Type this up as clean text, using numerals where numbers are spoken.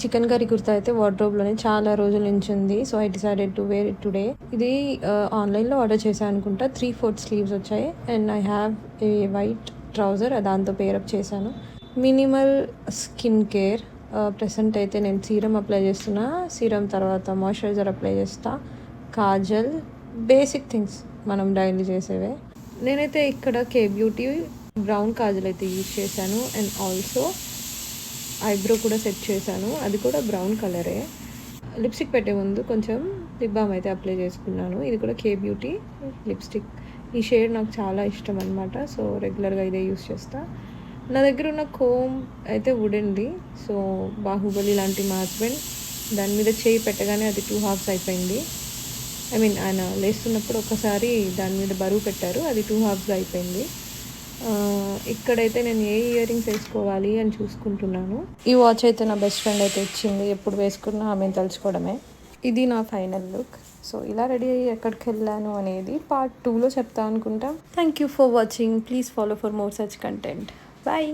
Chicken curry kurta అయితే వార్డ్రోబ్లోనే చాలా రోజుల నుంచి ఉంది. So I decided to wear it today. ఇది ఆన్లైన్లో ఆర్డర్ చేశాను అనుకుంటా. 3/4 స్లీవ్స్ వచ్చాయి and I have a white trouser, దాంతో పేరప్ చేశాను. Minimal skin care. ప్రెసెంట్ అయితే నేను సీరం అప్లై చేస్తున్నా. సీరం తర్వాత మాయిశ్చరైజర్ అప్లై చేస్తా, కాజల్, బేసిక్ థింగ్స్ మనం డైలీ చేసేవే. నేనైతే ఇక్కడ కే బ్యూటీ బ్రౌన్ కాజల్ అయితే యూజ్ చేశాను అండ్ ఆల్సో ఐబ్రో కూడా సెట్ చేశాను, అది కూడా బ్రౌన్ కలరే. లిప్స్టిక్ పెట్టే ముందు కొంచెం లిప్ బామ్ అయితే అప్లై చేసుకున్నాను. ఇది కూడా కే బ్యూటీ లిప్స్టిక్. ఈ షేడ్ నాకు చాలా ఇష్టం అనమాట, సో రెగ్యులర్గా ఇదే యూస్ చేస్తా. నా దగ్గర ఉన్న కోమ్ అయితే వుడెన్ది. సో బాహుబలి లాంటి మా హస్బెండ్ దాని మీద చేయి పెట్టగానే అది 2 halves అయిపోయింది. ఐ మీన్ ఆయన లేస్తున్నప్పుడు ఒకసారి దాని మీద బరువు పెట్టారు, అది 2 halvesగా అయిపోయింది. ఇక్కడైతే నేను ఏ ఇయర్ రింగ్స్ వేసుకోవాలి అని చూసుకుంటున్నాను. ఈ వాచ్ అయితే నా బెస్ట్ ఫ్రెండ్ అయితే ఇచ్చింది, ఎప్పుడు వేసుకున్నా ఆమె తలుచుకోవడమే. ఇది నా ఫైనల్ లుక్. సో ఇలా రెడీ అయ్యి ఎక్కడికి వెళ్ళాను అనేది పార్ట్ 2లో చెప్తా అనుకుంటా. Thank you for watching. Please follow for more such content. Bye.